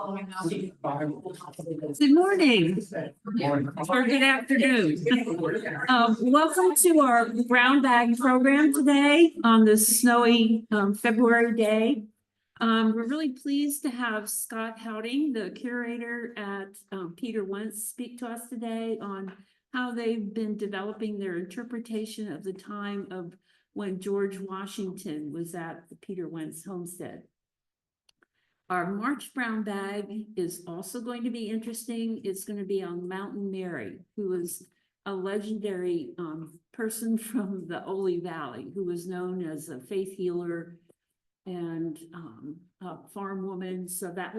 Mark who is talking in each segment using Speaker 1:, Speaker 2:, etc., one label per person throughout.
Speaker 1: Good morning or good afternoon. Welcome to our brown bag program today on this snowy February day. We're really pleased to have Scott Houting, the curator at Peter Wentz, speak to us today on how they've been developing their interpretation of the time of when George Washington was at the Peter Wentz homestead. Our March brown bag is also going to be interesting. It's going to be on Mountain Mary, who is a legendary person from the Ole Valley, who was known as a faith healer and a farm woman. So that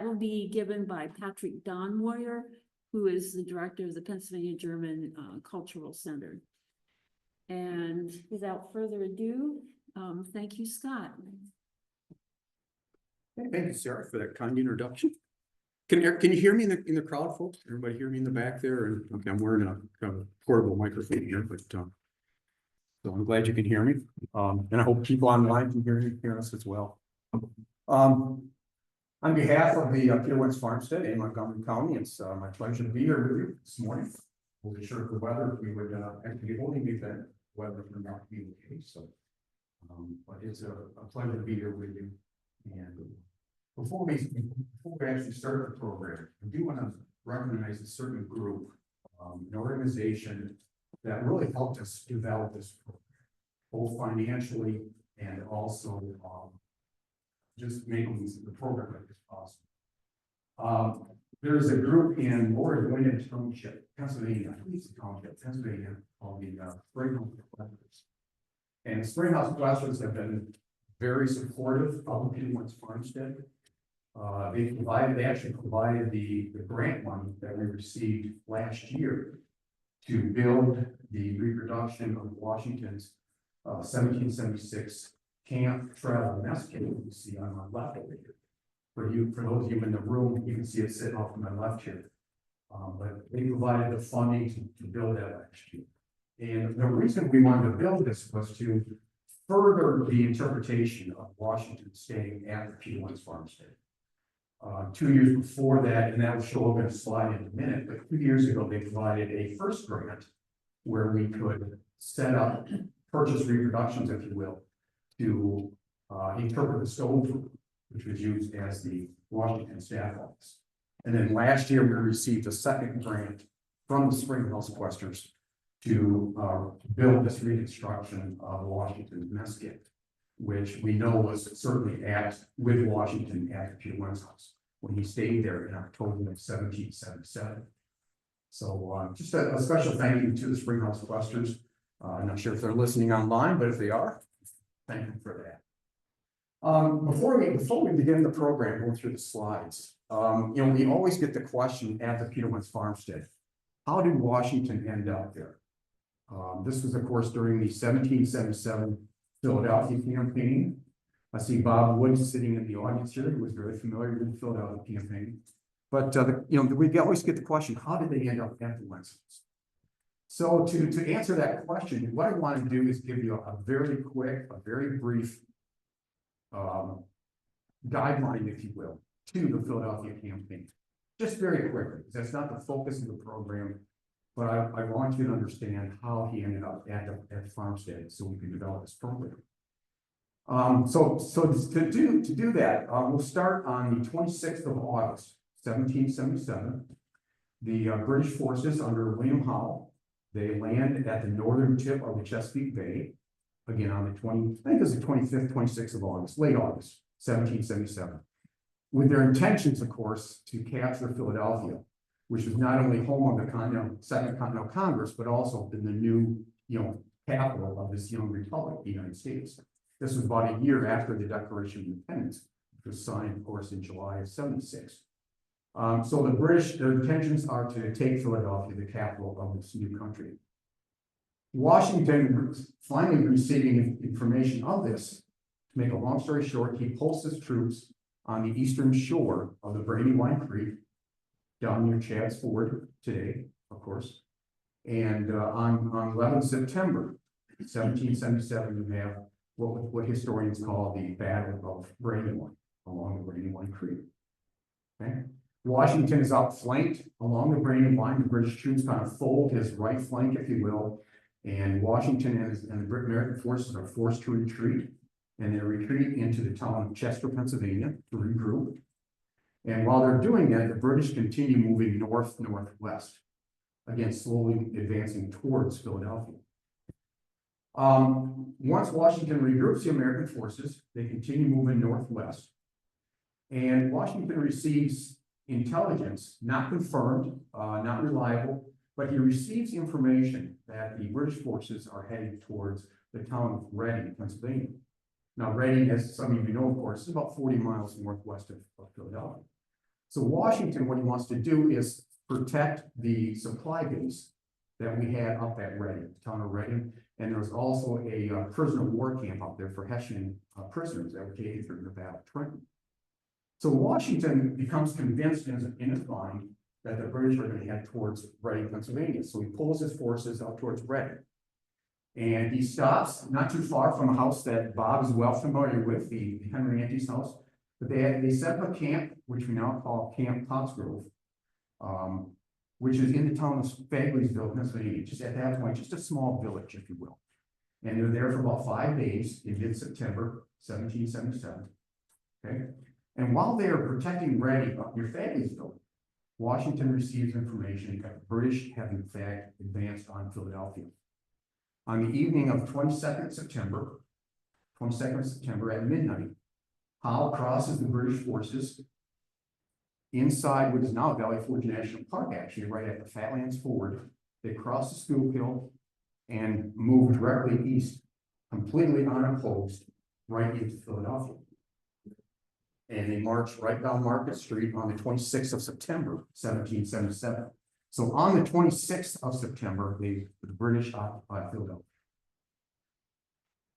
Speaker 1: will be given by Patrick Donmoyer, who is the director of the Pennsylvania German Cultural Center. And without further ado, thank you, Scott.
Speaker 2: Thank you, Sarah, for that kind introduction. Can you hear me in the crowd, folks? Everybody hear me in the back there? And okay, I'm wearing a kind of portable microphone here, but so I'm glad you can hear me. And I hope people online can hear us as well. On behalf of the Peter Wentz Farmstead in Montgomery County, it's my pleasure to be here with you this morning. We'll be sure of the weather. We would actually only be that weather would not be the case. So, but it's a pleasure to be here with you. And before we actually start the program, I do want to recognize a certain group, an organization that really helped us develop this program, both financially and also just making the program as possible. There's a group in Lower Wyndham Township, Pennsylvania, I think it's a township, Pennsylvania, called the Springhouse Collectors. And the Springhouse Collectors have been very supportive of Peter Wentz Farmstead. They actually provided the grant money that we received last year to build the reproduction of Washington's 1776 camp travel mess kit you see on my left over here. For those of you in the room, you can see it sitting off to my left here. But they provided the funding to build that last year. And the reason we wanted to build this was to further the interpretation of Washington staying at the Peter Wentz Farmstead. 2 years before that, and that will show up in a slide in a minute, but 2 years ago, they provided a first grant where we could set up purchase reproductions, if you will, to interpret the stove, which was used as the Washington staff office. And then last year, we received a second grant from the Springhouse Questers to build this reconstruction of Washington's mess kit, which we know was certainly with Washington at the Peter Wentz house when he stayed there in October of 1777. So just a special thank you to the Springhouse Questers. I'm not sure if they're listening online, but if they are, thank you for that. Before we begin the program, going through the slides, we always get the question at the Peter Wentz Farmstead, how did Washington end up there? This was, of course, during the 1777 Philadelphia campaign. I see Bob Woods sitting in the audience here, who was very familiar with the Philadelphia campaign. But we always get the question, how did they end up at the Wentz? So to answer that question, what I want to do is give you a very quick, a very brief guideline, if you will, to the Philadelphia campaign. Just very quickly, because that's not the focus of the program. But I want you to understand how he ended up at the farmstead so we can develop this program. So to do that, we'll start on the 26th of August, 1777. The British forces under William Howe, they land at the northern tip of the Chesapeake Bay, again on the 25th, 26th of August, late August, 1777. With their intentions, of course, to capture Philadelphia, which was not only home of the Second Continental Congress, but also in the new, capital of this young republic, the United States. This was about a year after the Declaration of Independence, which was signed, of course, in July of '76. So the British, their intentions are to take Philadelphia, the capital of this new country. Washington, finally receiving information of this, to make a long story short, he posts his troops on the eastern shore of the Brandywine Creek, down near Chad's Ford today, of course. And on 11 September 1777, you have what historians call the Battle of Brandywine along the Brandywine Creek. Okay. Washington is outflanked along the Brandon line. The British troops kind of fold his right flank, if you will. And Washington and the American forces are forced to retreat. And they retreat into the town of Chester, Pennsylvania to regroup. And while they're doing that, the British continue moving northwest, again, slowly advancing towards Philadelphia. Once Washington regroups the American forces, they continue moving northwest. And Washington receives intelligence, not confirmed, not reliable, but he receives information that the British forces are heading towards the town of Reading, Pennsylvania. Now, Reading, as some of you know, of course, is about 40 miles northwest of Philadelphia. So Washington, what he wants to do is protect the supply base that we had up at Reading, the town of Reading. And there was also a prisoner of war camp up there for Hessian prisoners that were taken through the Battle of Trenton. So Washington becomes convinced in his mind that the British are going to head towards Reading, Pennsylvania. So he pulls his forces out towards Reading. And he stops not too far from a house that Bob is well familiar with, the Henry Antes house. But they set up a camp, which we now call Camp Pottsgrove, which is in the town of Fagleyville, Pennsylvania, just at that point, just a small village, if you will. And they're there for about 5 days in mid-September, 1777. Okay. And while they are protecting Reading up near Fagleyville, Washington receives information that the British have in fact advanced on Philadelphia. On the evening of 22nd September at midnight, Howe crosses the British forces inside what is now Valley Forge National Park, actually, right at the Fatlands Ford. They cross the Schuylkill and move directly east, completely unopposed, right into Philadelphia. And they march right down Market Street on the 26th of September, 1777. So on the 26th of September, the British occupy Philadelphia.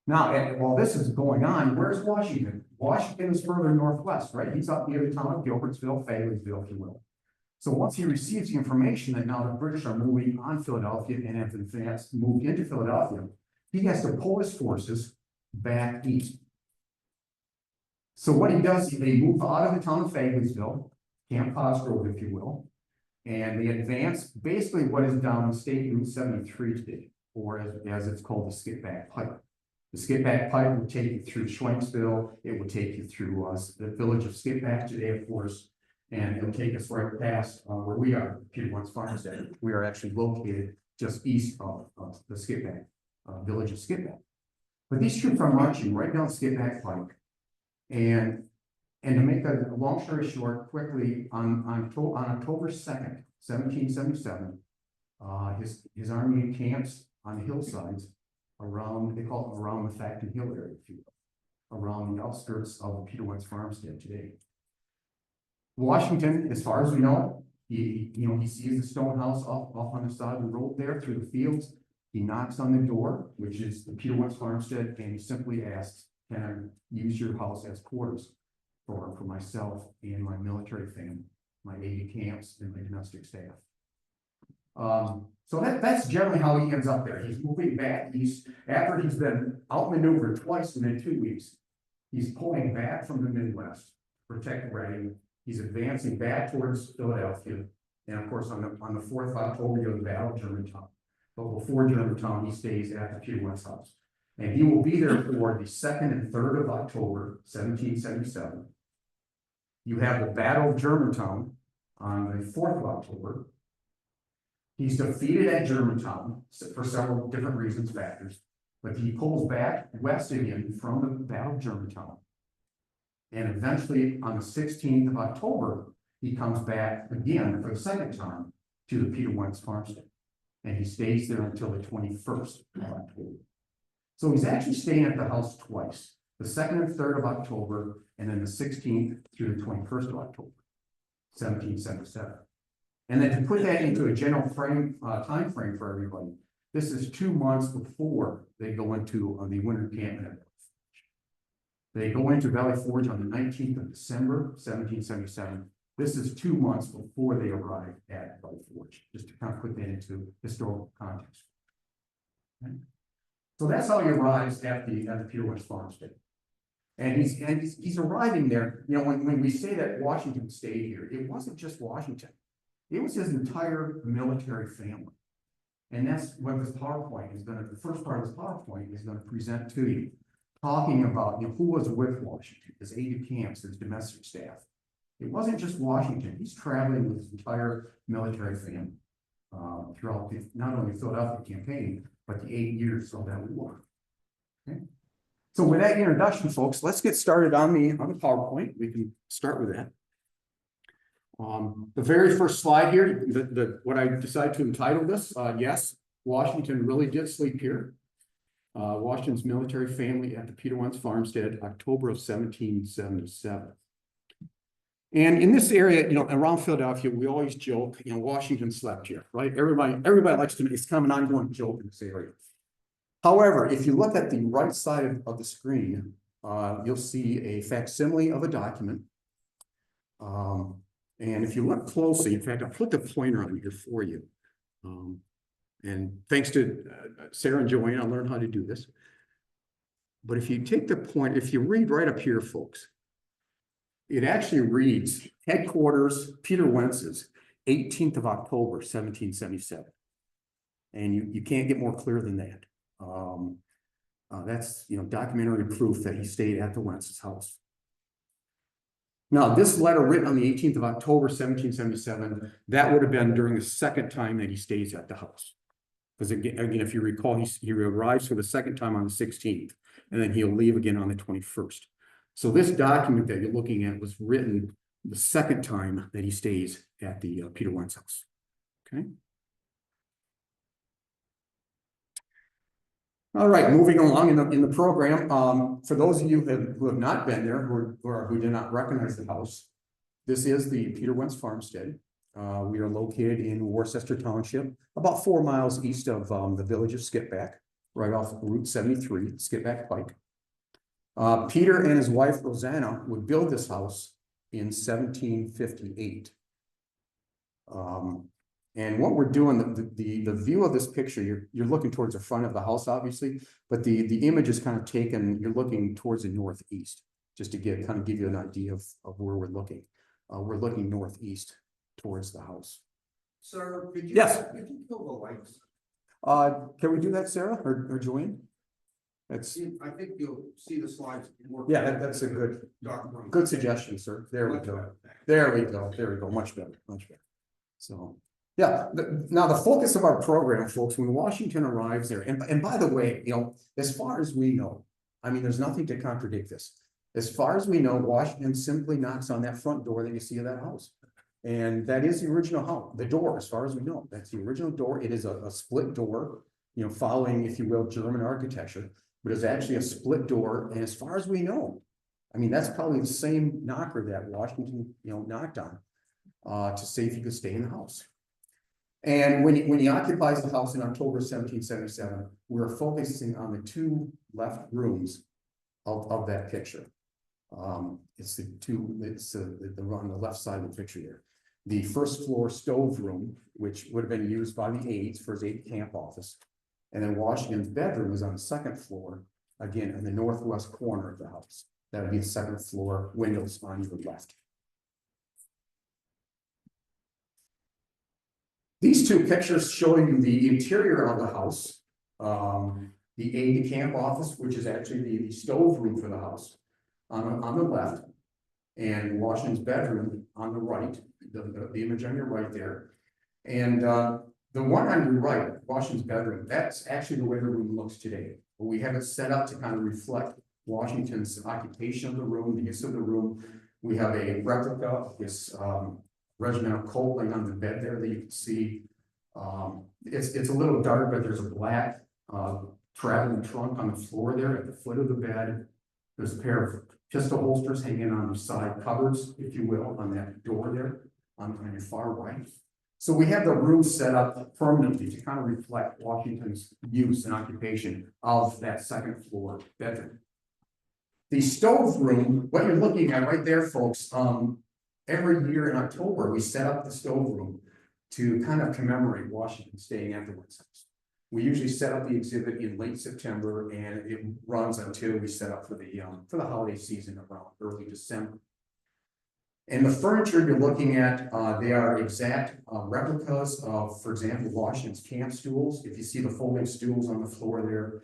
Speaker 2: Now, while this is going on, where's Washington? Washington is further northwest, right? He's up near the town of Gilbertsville, Fayetteville, if you will. So once he receives the information that now the British are moving on Philadelphia and have advanced, moved into Philadelphia, he has to pull his forces back east. So what he does, they move out of the town of Fayetteville, Camp Pottsgrove, if you will, and they advance basically what is down State Route 73 today, or as it's called, the Skipback Pike. The Skipback Pike will take you through Schwenksville. It will take you through the village of Skipback today, of course, and it'll take us right past where we are, Peter Wentz Farmstead. We are actually located just east of the Skipback, village of Skipback. But these troops are marching right down Skipback Pike, and to make a long story short, quickly, on October 2nd, 1777, his army encamps on the hillsides around, they call it around the Facton Hill area, if you will, around the outskirts of Peter Wentz Farmstead today. Washington, as far as we know, he sees the stone house off on the side of the road there through the fields. He knocks on the door, which is the Peter Wentz Farmstead, and he simply asks, "Can I use your house as quarters for myself and my military family, my aide-de-camps and my domestic staff?" So that's generally how he ends up there. He's moving back east after he's been outmaneuvered twice within 2 weeks. He's pulling back from the Midwest to protect Reading. He's advancing back towards Philadelphia, and of course on the 4th of October, you have the Battle of Germantown. But before Germantown, he stays at the Peter Wentz house, and he will be there for the 2nd and 3rd of October, 1777. You have the Battle of Germantown on the 4th of October. He's defeated at Germantown for several different reasons, factors, but he pulls back west again from the Battle of Germantown. And eventually on the 16th of October, he comes back again for the second time to the Peter Wentz Farmstead. And he stays there until the 21st of October. So he's actually staying at the house twice, the 2nd and 3rd of October, and then the 16th through the 21st of October, 1777. And then to put that into a general time frame for everybody, this is 2 months before they go into the winter encampment. They go into Valley Forge on the 19th of December, 1777. This is 2 months before they arrive at Valley Forge, just to kind of put that into historical context. Okay. So that's how he arrives at the Peter Wentz Farmstead. And he's arriving there, you know, when we say that Washington stayed here, it wasn't just Washington. It was his entire military family. And that's what this PowerPoint is gonna, the first part of this PowerPoint is gonna present to you. Talking about, you know, who was with Washington, his aide-de-camps, his domestic staff. It wasn't just Washington, he's traveling with his entire military family. Throughout not only the Philadelphia campaign, but the 8 years of that war. Okay. So with that introduction, folks, let's get started on the PowerPoint. We can start with that. The very first slide here, what I decided to entitle this, yes, Washington really did sleep here. Washington's military family at the Peter Wentz Farmstead, October of 1777. And in this area, you know, around Philadelphia, we always joke, you know, Washington slept here, right? Everybody likes to, it's kind of an ongoing joke in this area. However, if you look at the right side of the screen, you'll see a facsimile of a document. And if you look closely, in fact, I'll put the pointer on here for you. And thanks to Sarah and Joanne, I learned how to do this. But if you take the point, if you read right up here, folks, it actually reads headquarters, Peter Wentz's, 18th of October, 1777. And you can't get more clear than that. That's, you know, documentary proof that he stayed at the Wentz's house. Now, this letter written on the 18th of October, 1777, that would have been during the second time that he stays at the house. Because again, if you recall, he arrives for the second time on the 16th, and then he'll leave again on the 21st. So this document that you're looking at was written the second time that he stays at the Peter Wentz house. Okay. All right, moving along in the program. For those of you who have not been there, who did not recognize the house, this is the Peter Wentz Farmstead. We are located in Worcester Township, about 4 miles east of the village of Skipback, right off Route 73, Skipback Pike. Peter and his wife Rosanna would build this house in 1758. And what we're doing, the view of this picture, you're looking towards the front of the house, obviously, but the image is kind of taken, you're looking towards the northeast, just to kind of give you an idea of where we're looking. We're looking northeast towards the house.
Speaker 3: Sir, could you,
Speaker 2: yes,
Speaker 3: could you kill the lights?
Speaker 2: Can we do that, Sarah or Joanne? That's,
Speaker 3: I think you'll see the slides.
Speaker 2: yeah, that's a good suggestion, sir. There we go. There we go. There we go. Much better. Much better. So, yeah. Now the focus of our program, folks, when Washington arrives there, and by the way, you know, as far as we know, I mean, there's nothing to contradict this. As far as we know, Washington simply knocks on that front door that you see of that house. And that is the original house, the door, as far as we know. That's the original door. It is a split door, you know, following, if you will, German architecture. But it's actually a split door, and as far as we know, I mean, that's probably the same knocker that Washington, you know, knocked on to see if he could stay in the house. And when he occupies the house in October 1777, we're focusing on the 2 left rooms of that picture. It's the on the left side of the picture here. The first floor stove room, which would have been used by the aides for his aide-de-camp office. And then Washington's bedroom is on the second floor, again, in the northwest corner of the house. That would be the second floor windows on your left. These 2 pictures show you the interior of the house, the aide-de-camp office, which is actually the stove room for the house, on the left, and Washington's bedroom on the right, the image on your right there. And the one on your right, Washington's bedroom, that's actually the way the room looks today. But we have it set up to kind of reflect Washington's occupation of the room, the use of the room. We have a replica of this regimental coat laying on the bed there that you can see. It's a little dark, but there's a black traveling trunk on the floor there at the foot of the bed. There's a pair of pistol holsters hanging on the side cupboards, if you will, on that door there on your far right. So we have the room set up permanently to kind of reflect Washington's use and occupation of that second floor bedroom. The stove room, what you're looking at right there, folks, every year in October, we set up the stove room to kind of commemorate Washington staying at the Wentz house. We usually set up the exhibit in late September and it runs until we set up for the holiday season around early December. And the furniture you're looking at, they are exact replicas of, for example, Washington's camp stools. If you see the folding stools on the floor there,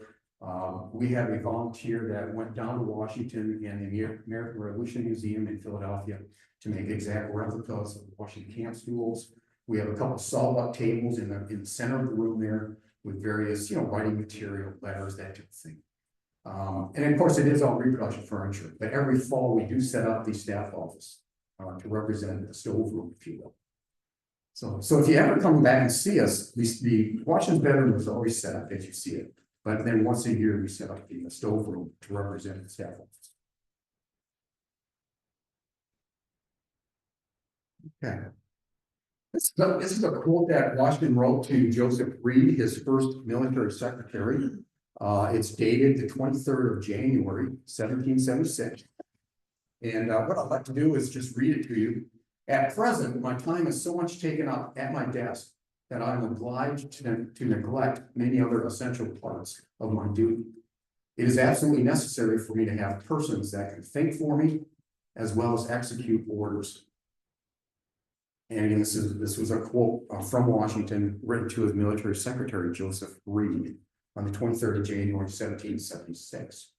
Speaker 2: we have a volunteer that went down to Washington and the American Revolution Museum in Philadelphia to make exact replicas of Washington camp stools. We have a couple sawbuck tables in the center of the room there with various, writing material, letters, that type of thing. And of course, it is all reproduction furniture, but every fall we do set up the staff office to represent the stove room, if you will. So if you ever come back and see us, the Washington's bedroom is always set up as you see it. But then once a year, we set up the stove room to represent the staff office. Okay. This is a quote that Washington wrote to Joseph Reed, his first military secretary. It's dated the 23rd of January, 1776. And what I'd like to do is just read it to you. At present, my time is so much taken up at my desk that I am obliged to neglect many other essential parts of my duty. It is absolutely necessary for me to have persons that can think for me, as well as execute orders. And again, this was a quote from Washington written to his military secretary, Joseph Reed, on the 23rd of January, 1776.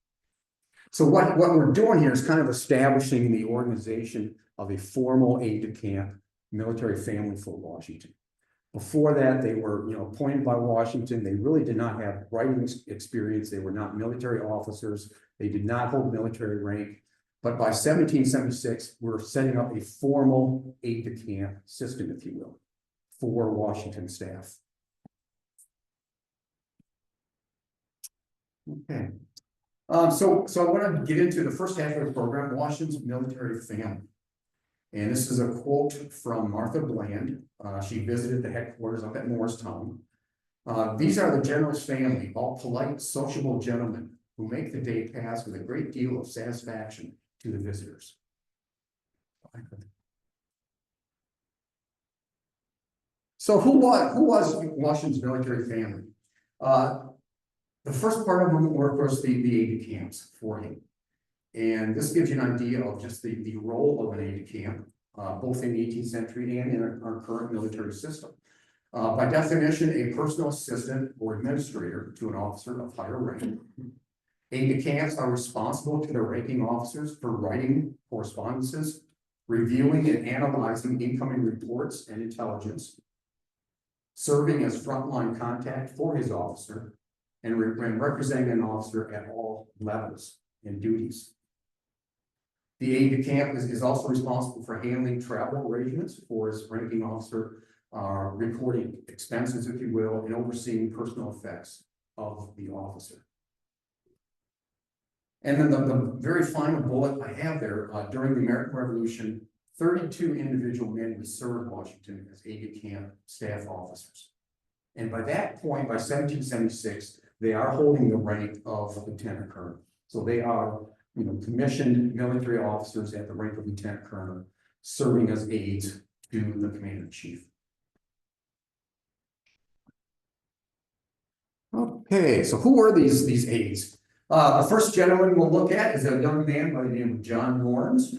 Speaker 2: So what we're doing here is kind of establishing the organization of a formal aide-de-camp military family for Washington. Before that, they were, appointed by Washington. They really did not have writing experience. They were not military officers. They did not hold military rank. But by 1776, we're setting up a formal aide-de-camp system, if you will, for Washington staff. Okay. So I want to get into the first half of the program, Washington's military family. And this is a quote from Martha Bland. She visited the headquarters up at Morristown. These are the general's family, all polite, sociable gentlemen who make the day pass with a great deal of satisfaction to the visitors. So who was Washington's military family? The first part of them were, of course, the aide-de-camps for him. And this gives you an idea of just the role of an aide-de-camp, both in the 18th century and in our current military system. By definition, a personal assistant or administrator to an officer of higher rank. Aide-de-camps are responsible to their ranking officers for writing correspondences, reviewing and analyzing incoming reports and intelligence, serving as frontline contact for his officer, and representing an officer at all levels and duties. The aide-de-camp is also responsible for handling travel arrangements for his ranking officer, recording expenses, if you will, and overseeing personal effects of the officer. And then the very final bullet I have there, during the American Revolution, 32 individual men would serve Washington as aide-de-camp staff officers. And by that point, by 1776, they are holding the rank of lieutenant colonel. So they are, commissioned military officers at the rank of lieutenant colonel, serving as aides to the commander-in-chief. Okay, so who are these aides? The first gentleman we'll look at is a young man by the name of John Lawrence.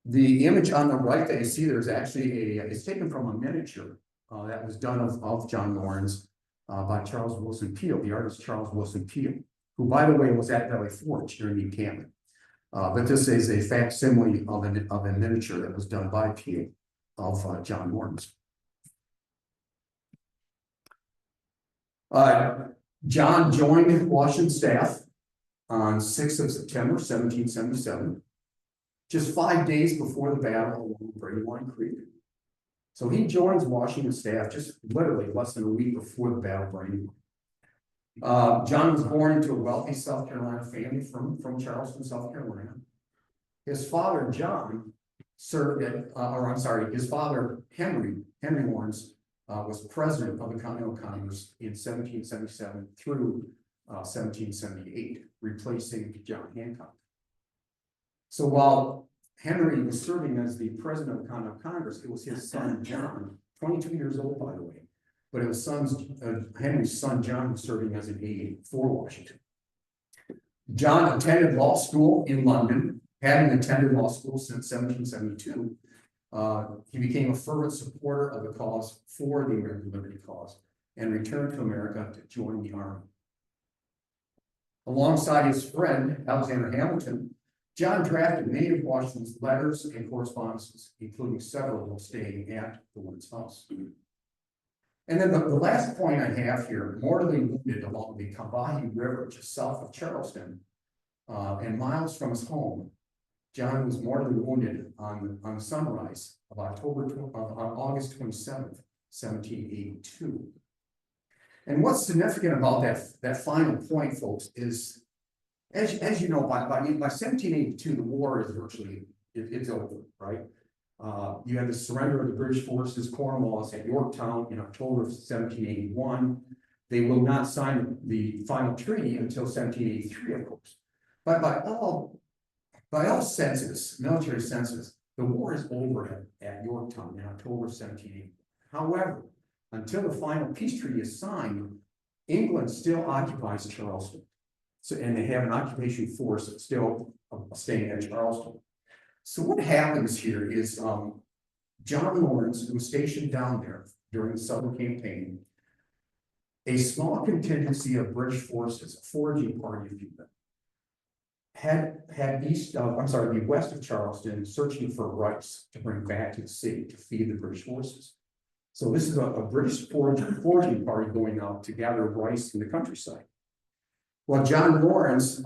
Speaker 2: The image on the right that you see there is actually it's taken from a miniature that was done of John Lawrence by Charles Wilson Peale, the artist Charles Wilson Peale, who, by the way, was at Valley Forge during the encampment. But this is a facsimile of a miniature that was done by Peale of John Lawrence. John joined Washington staff on 6th of September, 1777, just 5 days before the battle along Brandywine Creek. So he joins Washington staff just literally less than a week before the Battle of Brandywine. John was born into a wealthy South Carolina family from Charleston, South Carolina. His father, John, served at, his father, Henry Lawrence, was president of the Continental Congress in 1777 through 1778, replacing John Hancock. So while Henry was serving as the president of the Continental Congress, it was his son, John, 22 years old, by the way, but it was Henry's son John was serving as an aide for Washington. John attended law school in London, having attended law school since 1772. He became a fervent supporter of the cause for the American Liberty cause and returned to America to join the army. Alongside his friend, Alexander Hamilton, John drafted many of Washington's letters and correspondences, including several while staying at the Wentz house. And then the last point I have here, mortally wounded along the Combahee River just south of Charleston, and miles from his home, John was mortally wounded on the sunrise of August 27th, 1782. And what's significant about that final point, folks, is as you know, by 1782, the war is virtually it's over, right? You have the surrender of the British forces, Cornwallis at Yorktown in October of 1781. They will not sign the final treaty until 1783, of course. But by all senses, military senses, the war is over at Yorktown in October of 1780. However, until the final peace treaty is signed, England still occupies Charleston. So, and they have an occupation force still staying at Charleston. So what happens here is John Lawrence, who was stationed down there during the Southern Campaign, a small contingency of British forces, a foraging party, if you will, had the west of Charleston searching for rice to bring back to the city to feed the British forces. So this is a British foraging party going out to gather rice in the countryside. Well, John Lawrence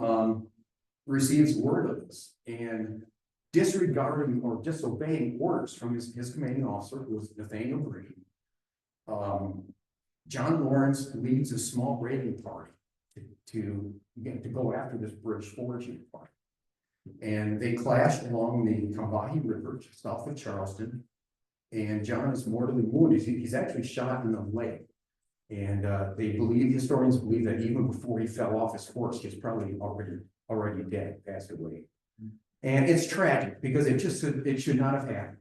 Speaker 2: receives word of this and disregarding or disobeying orders from his commanding officer, who was Nathaniel Greene. John Lawrence leads a small raiding party to go after this British foraging party. And they clash along the Combahee River, just south of Charleston. And John is mortally wounded. He's actually shot in the leg. And historians believe that even before he fell off his horse, he's probably already dead, passed away. And it's tragic because it should not have happened.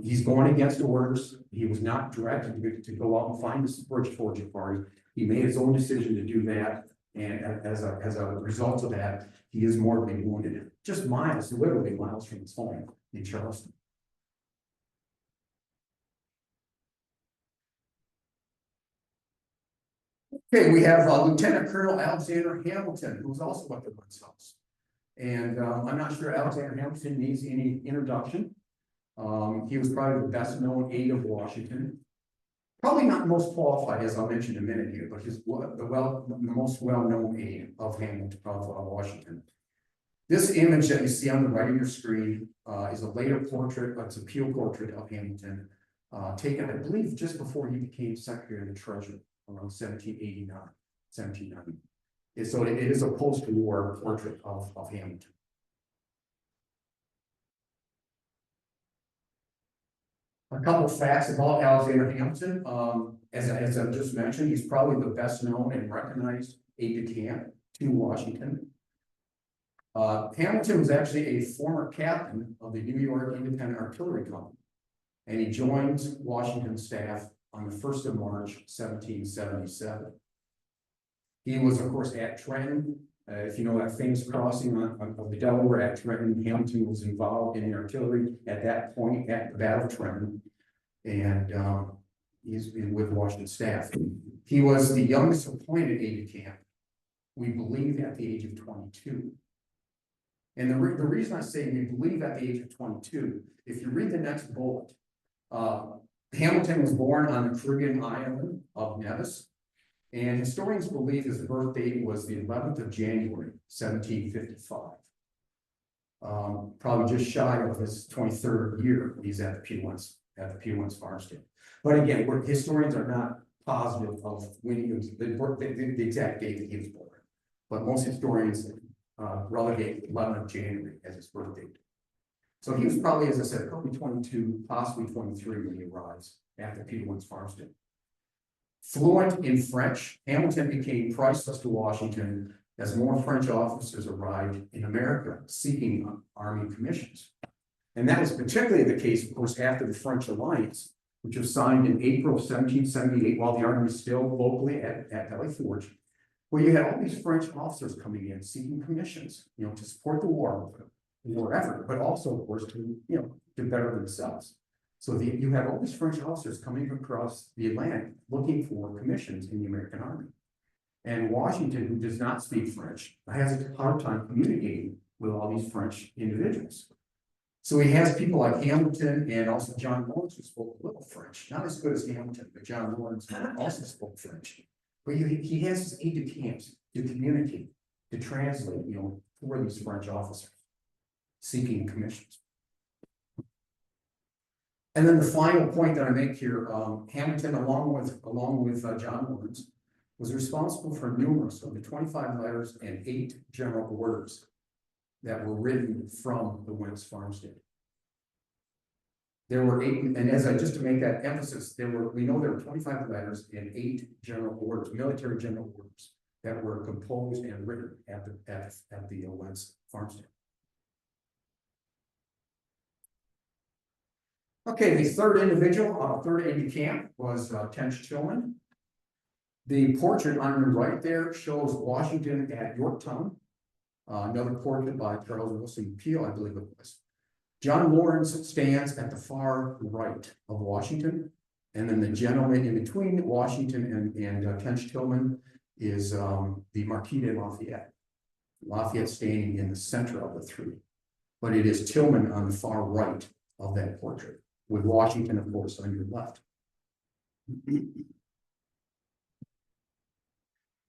Speaker 2: He's going against orders. He was not directed to go out and find this British foraging party. He made his own decision to do that. And as a result of that, he is mortally wounded, just miles, literally miles from his home in Charleston. Okay, we have Lieutenant Colonel Alexander Hamilton, who's also at the Wentz house. And I'm not sure Alexander Hamilton needs any introduction. He was probably the best known aide of Washington. Probably not most qualified, as I'll mention in a minute here, but the most well-known aide of Washington. This image that you see on the right of your screen is a later portrait, it's a pure portrait of Hamilton, taken, I believe, just before he became Secretary of the Treasury around 1789, 1790. So it is a post-war portrait of Hamilton. A couple of facts about Alexander Hamilton. As I just mentioned, he's probably the best known and recognized aide-de-camp to Washington. Hamilton was actually a former captain of the New York Independent Artillery Company, and he joined Washington's staff on the 1st of March, 1777. He was, of course, at Trenton. If you know that famous crossing of the Delaware at Trenton, Hamilton was involved in the artillery at that point at the Battle of Trenton, and he's been with Washington staff. He was the youngest appointed aide-de-camp, we believe, at the age of 22. And the reason I say we believe at the age of 22, if you read the next bullet, Hamilton was born on the Caribbean island of Nevis. And historians believe his birth date was the 11th of January, 1755. Probably just shy of his 23rd year when he's at the Peter Wentz Farmstead. But again, historians are not positive of when he was the exact date that he was born. But most historians relegate 11th of January as his birth date. So he was probably, as I said, probably 22, possibly 23 when he arrives at the Peter Wentz Farmstead. Fluent in French, Hamilton became priceless to Washington as more French officers arrived in America seeking army commissions. And that was particularly the case, of course, after the French alliance which was signed in April 1778, while the army was still locally at Valley Forge, where you had all these French officers coming in seeking commissions, to support the war effort, but also, of course, to better themselves. So you have all these French officers coming across the Atlantic looking for commissions in the American army. And Washington, who does not speak French, has a hard time communicating with all these French individuals. So he has people like Hamilton and also John Lawrence, who spoke a little French, not as good as Hamilton, but John Lawrence also spoke French. But he has his aide-de-camps to communicate, to translate, for these French officers seeking commissions. And then the final point that I make here, Hamilton, along with John Lawrence, was responsible for numerous of the 25 letters and 8 general orders that were written from the Wentz Farmstead. There were 8, and just to make that emphasis, we know there were 25 letters and 8 general orders, military general orders, that were composed and written at the Wentz Farmstead. Okay, the third individual, third aide-de-camp was Tench Tillman. The portrait on the right there shows Washington at Yorktown. Another portrait by Charles Wilson Peale, I believe it was. John Lawrence stands at the far right of Washington, and then the gentleman in between Washington and Tench Tillman is the Marquis de Lafayette. Lafayette standing in the center of the three, but it is Tillman on the far right of that portrait, with Washington, of course, on your left.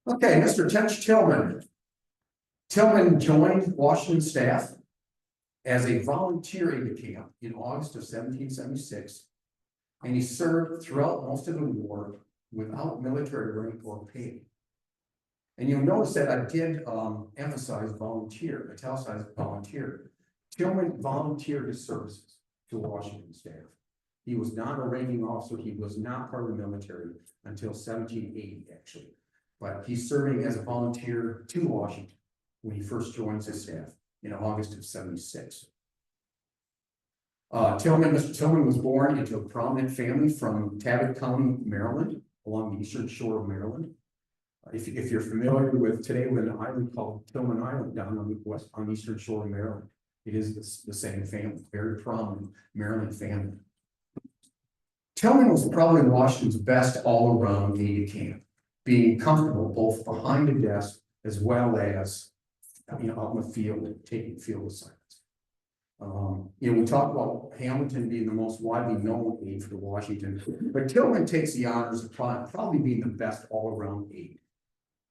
Speaker 2: Okay, Mr. Tench Tillman. Tillman joined Washington's staff as a volunteer aide-de-camp in August of 1776, and he served throughout most of the war without military rank or pay. And you'll notice that I did emphasize volunteer, italicized volunteer. Tillman volunteered his services to Washington staff. He was not a ranking officer. He was not part of the military until 1780, actually. But he's serving as a volunteer to Washington when he first joins his staff in August of 76. Mr. Tillman was born into a prominent family from Tabot County, Maryland, along the eastern shore of Maryland. If you're familiar with today with an island called Tillman Island down on the eastern shore of Maryland, it is the same family, very prominent Maryland family. Tillman was probably Washington's best all-around aide-de-camp, being comfortable both behind a desk as well as out in the field, taking field assignments. We talk about Hamilton being the most widely known aide for Washington, but Tillman takes the honors of probably being the best all-around aide.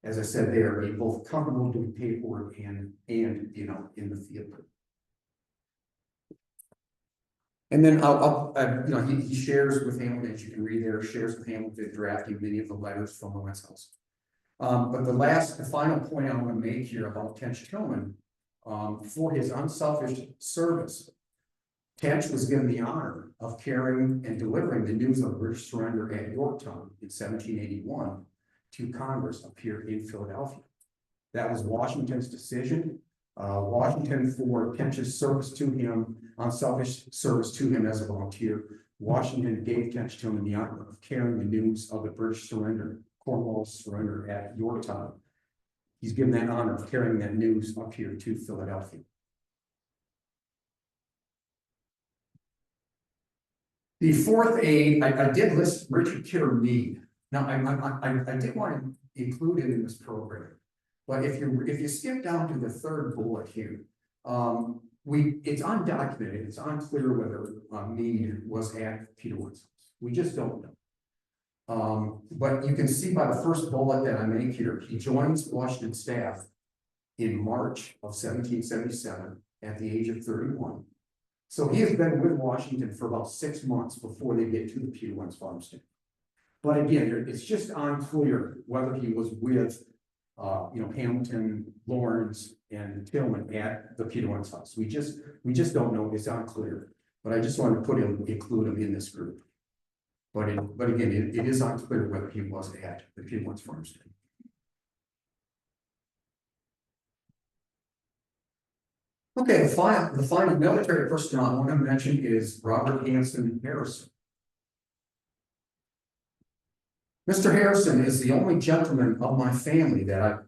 Speaker 2: As I said, they are both comfortable doing paperwork and in the field. And then he shares with Hamilton, as you can read there, shares with Hamilton drafting many of the letters from the Wentz house. But the final point I want to make here about Tench Tillman, for his unselfish service, Tench was given the honor of carrying and delivering the news of British surrender at Yorktown in 1781 to Congress up here in Philadelphia. That was Washington's decision. Washington, for Tench's service to him, unselfish service to him as a volunteer, Washington gave Tench Tillman the honor of carrying the news of the British surrender, Cornwall's surrender at Yorktown. He's given that honor of carrying that news up here to Philadelphia. The fourth aide, I did list Richard Kidder Meade. Now, I did want to include it in this program, but if you skip down to the third bullet here, it's undocumented. It's unclear whether Meade was at Peter Wentz. We just don't know. But you can see by the first bullet that I make here, he joins Washington staff in March of 1777 at the age of 31. So he has been with Washington for about 6 months before they get to the Peter Wentz Farmstead. But again, it's just unclear whether he was with Hamilton, Lawrence, and Tillman at the Peter Wentz house. We just don't know. It's unclear. But I just wanted to include him in this group. But again, it is unclear whether he was at the Peter Wentz Farmstead. Okay, the final military person I want to mention is Robert Hanson Harrison.
Speaker 4: Mr. Harrison is the only gentleman of my family that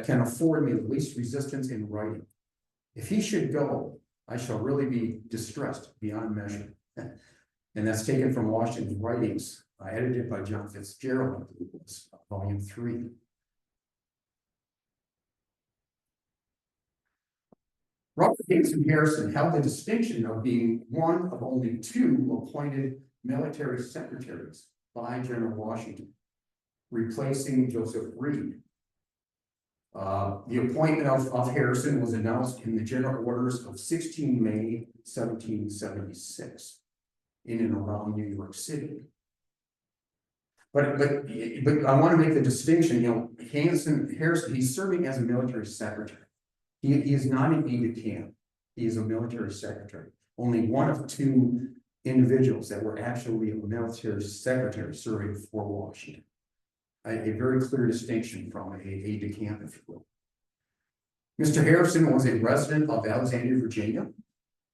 Speaker 4: can afford me the least resistance in writing. If he should go, I shall really be distressed beyond measure. And that's taken from Washington's writings, edited by John Fitzgerald, I believe it was, volume 3. Robert Jameson Harrison held the distinction of being one of only 2 appointed military secretaries by General Washington, replacing Joseph Reed. The appointment of Harrison was announced in the General Orders of 16 May 1776 in and around New York City. But I want to make the distinction, Harrison, he's serving as a military secretary. He is not an aide-de-camp. He is a military secretary. Only one of 2 individuals that were actually a military secretary serving for Washington. A very clear distinction from a aide-de-camp, if you will. Mr. Harrison was a resident of Alexandria, Virginia,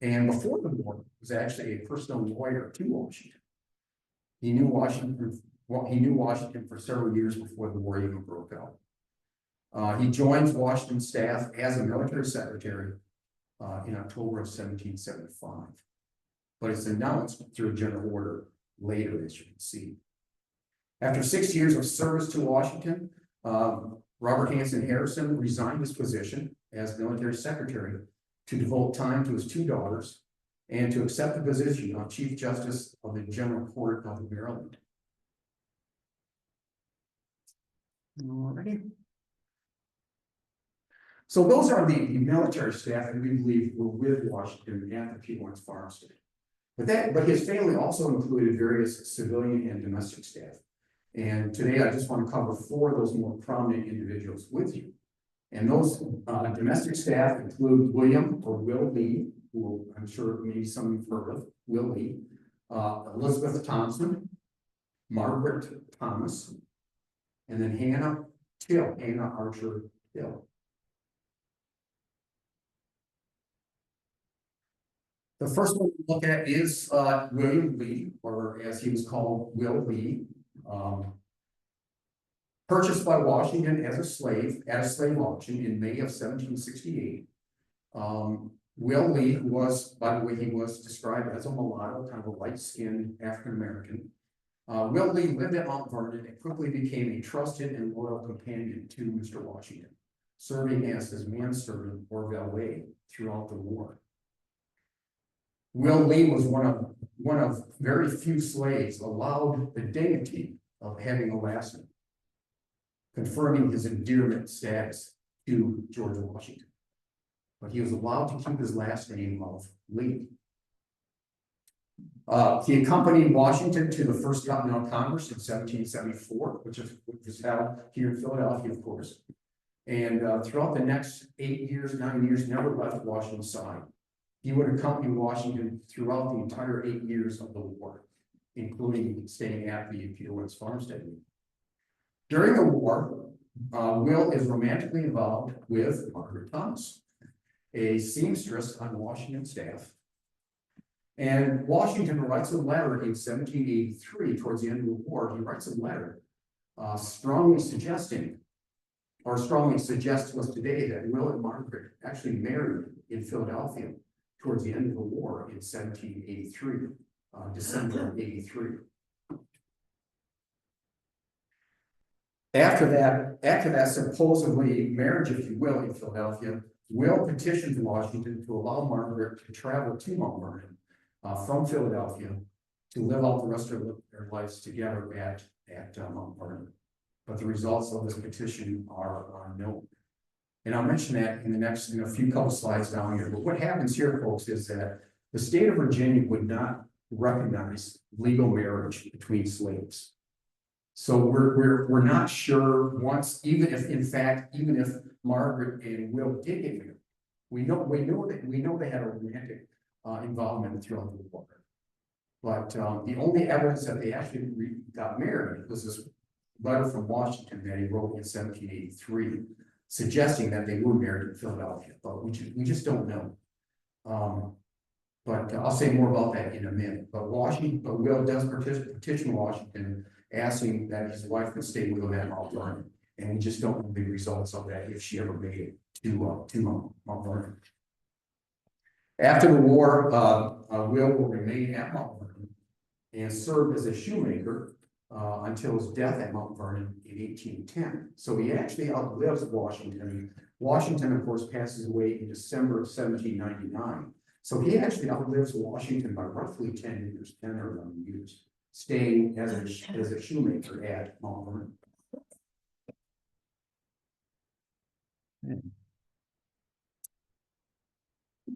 Speaker 4: and before the war was actually a personal lawyer to Washington. He knew Washington for several years before the war even broke out. He joins Washington's staff as a military secretary in October of 1775. But it's announced through a general order later, as you can see. After 6 years of service to Washington, Robert Hanson Harrison resigned his position as military secretary to devote time to his 2 daughters and to accept the position of Chief Justice of the General Court of Maryland. Alrighty. So those are the military staff that we believe were with Washington at the Peter Wentz Farmstead. But his family also included various civilian and domestic staff. And today I just want to cover 4 of those more prominent individuals with you. And those domestic staff include William or Will Lee, who I'm sure maybe some of you've heard of, Will Lee, Elizabeth Thompson, Margaret Thomas, and then Hannah Archer Hill. The first one to look at is William Lee, or as he was called, Will Lee. Purchased by Washington as a slave at a slave auction in May of 1768. Will Lee was, by the way, he was described as a mulatto, kind of a light-skinned African-American. Will Lee lived at Mount Vernon and quickly became a trusted and loyal companion to Mr. Washington, serving as his manservant or valet throughout the war. Will Lee was one of very few slaves allowed the dignity of having a last name, confirming his endearment status to George Washington. But he was allowed to keep his last name of Lee. He accompanied Washington to the First Continental Congress in 1774, which was held here in Philadelphia, of course. And throughout the next 9 years, never left Washington's side. He would accompany Washington throughout the entire 8 years of the war, including staying at the Peter Wentz Farmstead. During the war, Will is romantically involved with Margaret Thomas, a seamstress on Washington's staff. And Washington writes a letter in 1783, towards the end of the war. He writes a letter strongly suggests to us today that Will and Margaret actually married in Philadelphia towards the end of the war in 1783, December of 83. After that supposedly marriage, if you will, in Philadelphia, Will petitioned Washington to allow Margaret to travel to Mount Vernon from Philadelphia to live out the rest of their lives together at Mount Vernon. But the results of this petition are unknown. And I'll mention that in a few couple slides down here. But what happens here, folks, is that the state of Virginia would not recognize legal marriage between slaves. So we're not sure even if Margaret and Will did get married. We know they had a romantic involvement throughout the war. But the only evidence that they actually got married was this letter from Washington that he wrote in 1783, suggesting that they were married in Philadelphia, but we just don't know. But I'll say more about that in a minute. But Will does petition Washington asking that his wife would stay with him at Mount Vernon. And we just don't know the results of that if she ever made it to Mount Vernon. After the war, Will remain at Mount Vernon and served as a shoemaker until his death at Mount Vernon in 1810. So he actually outlives Washington. Washington, of course, passes away in December of 1799. So he actually outlives Washington by roughly 10 years, 10 or 11 years, staying as a shoemaker at Mount Vernon.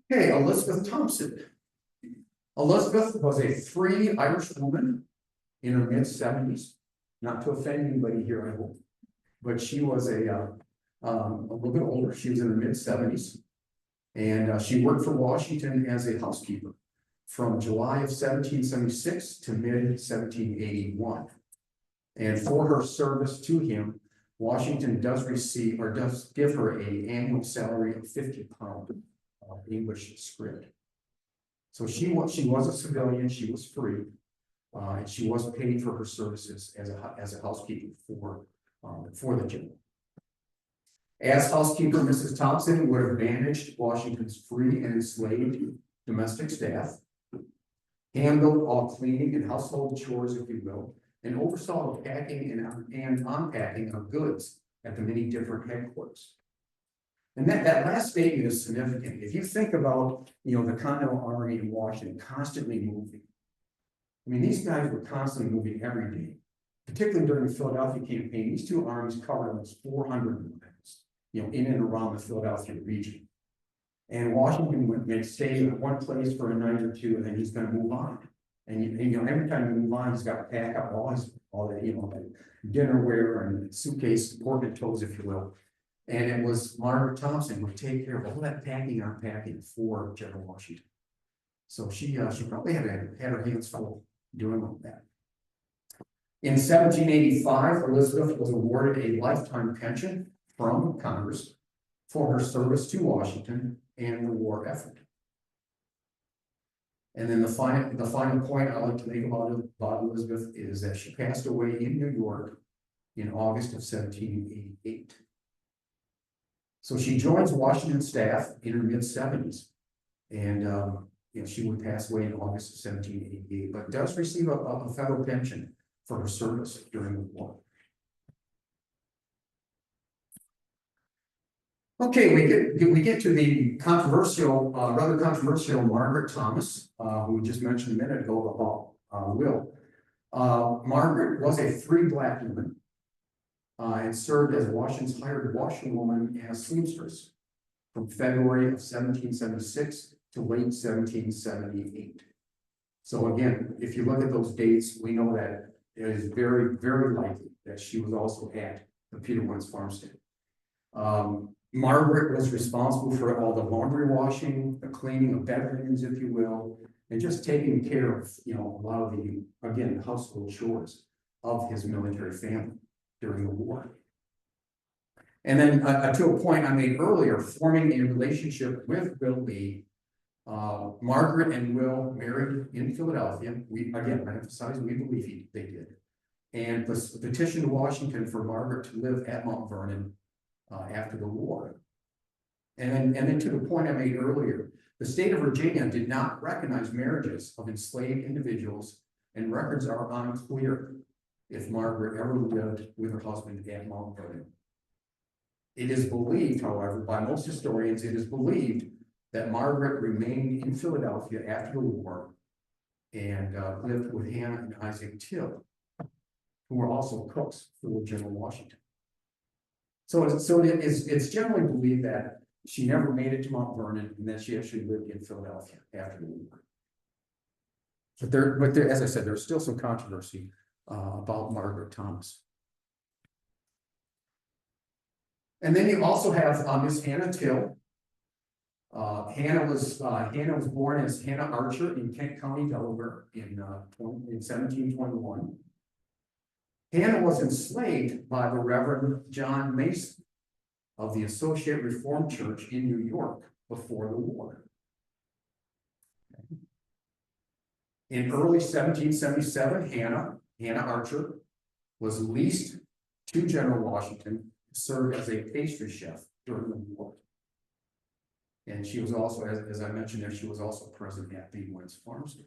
Speaker 4: Okay, Elizabeth Thompson. Elizabeth was a free Irish woman in her mid-70s, not to offend anybody here, I hope, but she was a little bit older. She was in her mid-70s, and she worked for Washington as a housekeeper from July of 1776 to mid-1781. And for her service to him, Washington does give her an annual salary of £50 of English script. So she was a civilian, she was free, and she was paid for her services as a housekeeper for the general. As housekeeper, Mrs. Thompson would have managed Washington's free and enslaved domestic staff, handled all cleaning and household chores, if you will, and oversaw the packing and unpacking of goods at the many different headquarters. And that last statement is significant. If you think about, the Continental Army in Washington constantly moving. I mean, these guys were constantly moving every day, particularly during the Philadelphia campaign. These two armies covered almost 400 miles, in and around the Philadelphia region. And Washington would stay in one place for a night or two, and then he's going to move on. And every time you move on, he's got to pack up all that dinnerware and suitcase portmanteaus, if you will. And it was Margaret Thompson who would take care of all that packing and unpacking for General Washington. So she probably had her hands full doing all that. In 1785, Elizabeth was awarded a lifetime pension from Congress for her service to Washington and the war effort. And then the final point I'd like to make about Elizabeth is that she passed away in New York in August of 1788. So she joins Washington's staff in her mid-70s, and she would pass away in August of 1788, but does receive a federal pension for her service during the war. Okay, we get to the rather controversial Margaret Thomas, who we just mentioned a minute ago about Will. Margaret was a free black woman and served as Washington's hired washerwoman and a seamstress from February of 1776 to late 1778. So again, if you look at those dates, we know that it is very, very likely that she was also at the Peter Wentz Farmstead. Margaret was responsible for all the laundry washing, the cleaning of bedrooms, if you will, and just taking care of, a lot of the, again, household chores of his military family during the war. And then to a point I made earlier, forming a relationship with Will Lee, Margaret and Will married in Philadelphia. I emphasize, we believe they did. And petitioned Washington for Margaret to live at Mount Vernon after the war. And then to the point I made earlier, the state of Virginia did not recognize marriages of enslaved individuals, and records are unclear if Margaret ever lived with her husband at Mount Vernon. It is believed, however, by most historians, that Margaret remained in Philadelphia after the war and lived with Hannah and Isaac Till, who were also cooks for General Washington. So it's generally believed that she never made it to Mount Vernon and that she actually lived in Philadelphia after the war. But as I said, there's still some controversy about Margaret Thomas. And then you also have Miss Hannah Till. Hannah was born as Hannah Archer in Kent County, Delaware, in 1721. Hannah was enslaved by the Reverend John Mason of the Associate Reformed Church in New York before the war. In early 1777, Hannah Archer was leased to General Washington to serve as a pastry chef during the war. And she was also, as I mentioned there, she was also present at the Wentz Farmstead.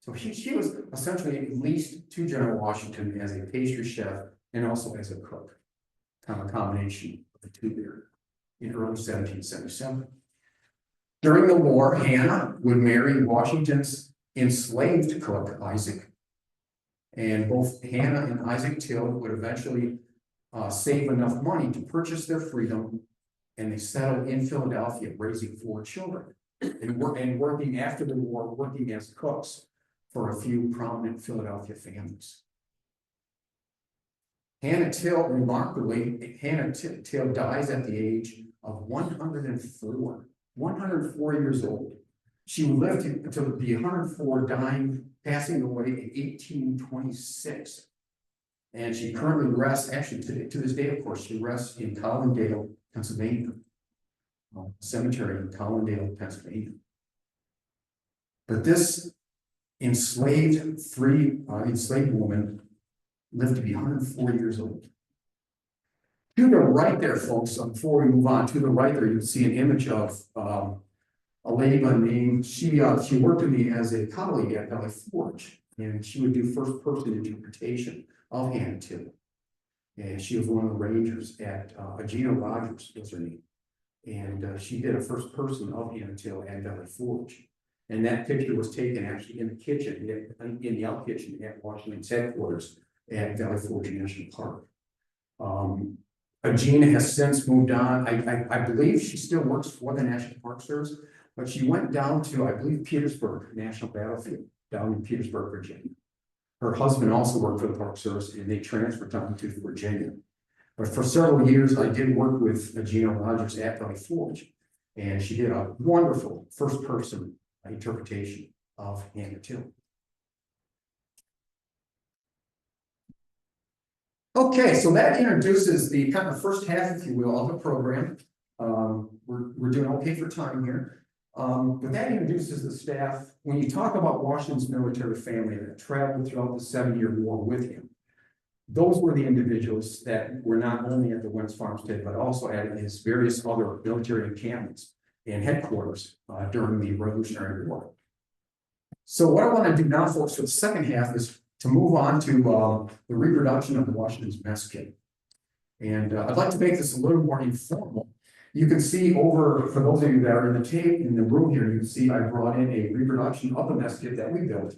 Speaker 4: So she was essentially leased to General Washington as a pastry chef and also as a cook. Kind of a combination of the two there in early 1777. During the war, Hannah would marry Washington's enslaved cook, Isaac. And both Hannah and Isaac Till would eventually save enough money to purchase their freedom, and they settled in Philadelphia, raising 4 children and working after the war, working as cooks for a few prominent Philadelphia families. Hannah Till, remarkably, Till dies at the age of 104, 104 years old. She lived to be 104, dying, passing away in 1826. And she currently rests, actually to this day, of course, she rests in Collindale, Pennsylvania. Cemetery in Collindale, Pennsylvania. But this enslaved woman lived to be 104 years old. To the right there, folks, before we move on, to the right there, you'll see an image of a lady by name. She worked with me as a colleague at Valley Forge, and she would do first person interpretation of Hannah Till. And she was one of the rangers at Gina Rogers was her name. And she did a first person of Hannah Till at Valley Forge. And that picture was taken actually in the kitchen, in the out kitchen at Washington's headquarters at Valley Forge National Park. Gina has since moved on. I believe she still works for the National Park Service, but she went down to, I believe, Petersburg National Battlefield, down in Petersburg, Virginia. Her husband also worked for the Park Service, and they transferred down to Virginia. But for several years, I did work with Gina Rogers at Valley Forge, and she did a wonderful first-person interpretation of Hannah Till. Okay, so that introduces the kind of first half, if you will, of the program. We're doing okay for time here. But that introduces the staff. When you talk about Washington's military family that traveled throughout the 7-year war with him, those were the individuals that were not only at the Wentz Farmstead, but also at his various other military encampments and headquarters during the Revolutionary War. So what I want to do now, folks, for the second half is to move on to the reproduction of Washington's mess kit. And I'd like to make this a little more informal. You can see over, for those of you that are in the room here, you can see I brought in a reproduction of the mess kit that we built.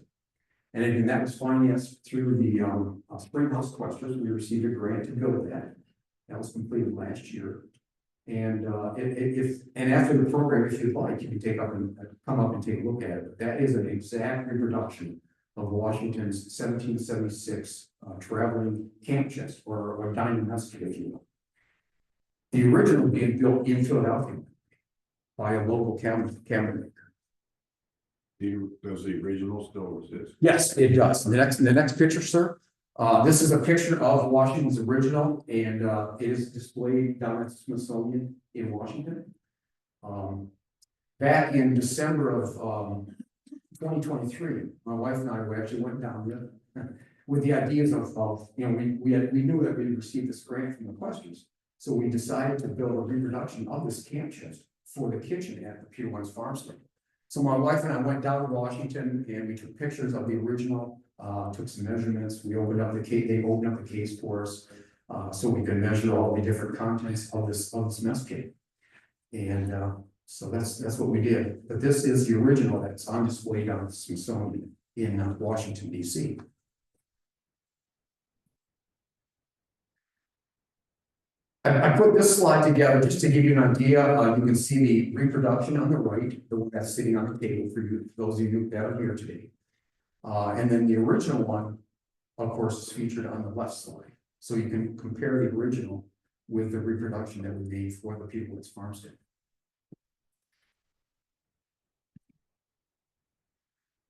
Speaker 4: And again, that was financed through the Springhouse Clusters. We received a grant to build that. That was completed last year. And after the program, if you'd like, you can come up and take a look at it. But that is an exact reproduction of Washington's 1776 traveling camp chest or dining mess kit, if you will. The original being built in Philadelphia by a local cabinet maker.
Speaker 5: Does the original still exist?
Speaker 4: Yes, it does. The next picture, sir. This is a picture of Washington's original, and it is displayed down at Smithsonian in Washington. Back in December of 2023, my wife and I actually went down there with the ideas of we knew that we had received this grant from the Clusters, so we decided to build a reproduction of this camp chest for the kitchen at the Peter Wentz Farmstead. So my wife and I went down to Washington and we took pictures of the original, took some measurements. We opened up the case. They opened up the case for us so we could measure all the different contents of this mess kit. And so that's what we did. But this is the original that's on display down at the Smithsonian in Washington, D.C. I put this slide together just to give you an idea. You can see the reproduction on the right, the one that's sitting on the table for you, those of you that are here today. And then the original one, of course, is featured on the left side. So you can compare the original with the reproduction that we made for the Peter Wentz Farmstead.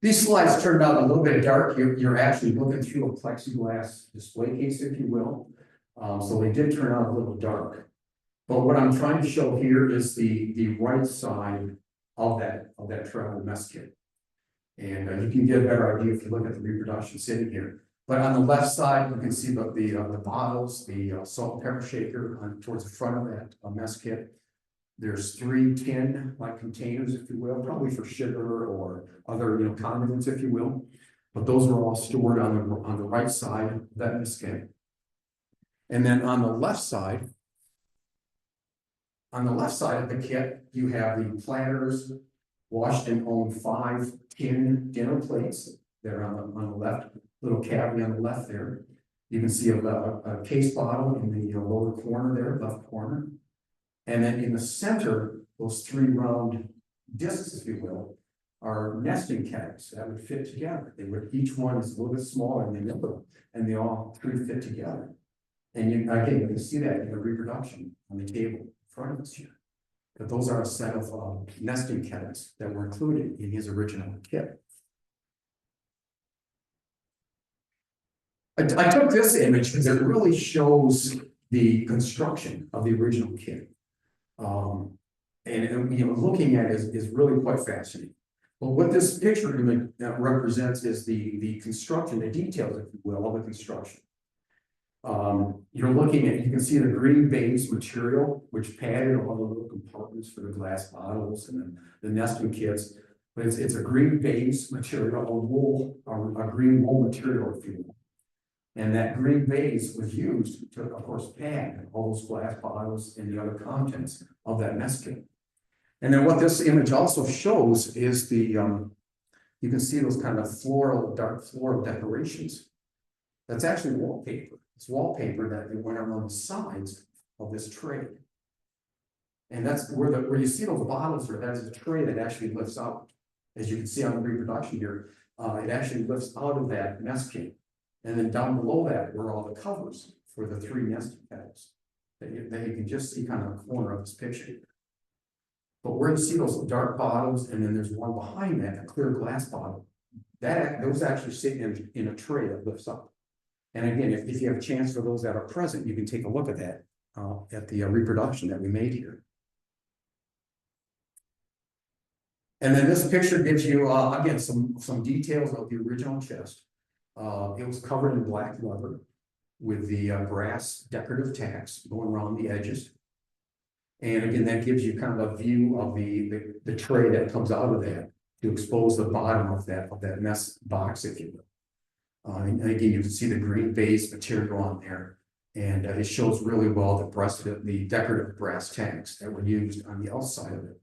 Speaker 4: These slides turned out a little bit dark. You're actually looking through a plexiglass display case, if you will. So they did turn out a little dark. But what I'm trying to show here is the right side of that travel mess kit. And you can get a better idea if you look at the reproduction sitting here. But on the left side, you can see the bottles, the salt and pepper shaker on towards the front of that mess kit. There's 3 tin like containers, if you will, probably for sugar or other, condiments, if you will. But those are all stored on the right side of that mess kit. And then on the left side of the kit, you have the platters, washed and owned 5 tin dinner plates. They're on the left, little cavity on the left there. You can see a case bottle in the lower corner there, left corner. And then in the center, those 3 round discs, if you will, are nesting kegs that would fit together. Each one is a little bit smaller than the other, and they all 3 fit together. And you can see that in the reproduction on the table in front of us here. But those are a set of nesting kegs that were included in his original kit. I took this image because it really shows the construction of the original kit. Looking at it is really quite fascinating. But what this picture image represents is the construction, the details, if you will, of the construction. You're looking at, you can see the green base material, which padded all the little compartments for the glass bottles and then the nesting kits. But it's a green base material, a green wool material, if you will. And that green base was used to, of course, pad all those glass bottles and the other contents of that mess kit. And then what this image also shows is you can see those kind of dark floral decorations. That's actually wallpaper. It's wallpaper that went around the sides of this tray. And that's where you see those bottles, that's a tray that actually lifts out. As you can see on the reproduction here, it actually lifts out of that mess kit. And then down below that were all the covers for the 3 nesting kegs that you can just see kind of the corner of this picture. But where you see those dark bottles, and then there's one behind that, a clear glass bottle, those actually sit in a tray that lifts up. And again, if you have a chance for those that are present, you can take a look at that at the reproduction that we made here. And then this picture gives you again some details of the original chest. It was covered in black leather with the brass decorative tacks going around the edges. And again, that gives you kind of a view of the tray that comes out of that to expose the bottom of that mess box, if you will. And again, you can see the green base material on there. And it shows really well the decorative brass tacks that were used on the outside of it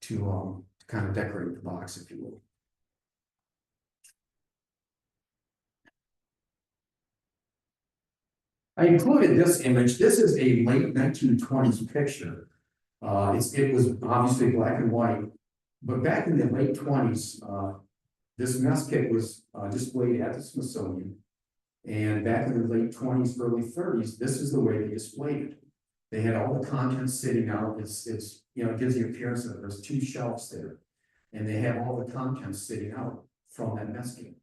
Speaker 4: to kind of decorate the box, if you will. I included this image. This is a late 1920s picture. It was obviously black and white, but back in the late 20s, this mess kit was displayed at the Smithsonian. And back in the late 20s, early 30s, this is the way they displayed it. They had all the contents sitting out. It gives the appearance that there's 2 shelves there, and they have all the contents sitting out from that mess kit.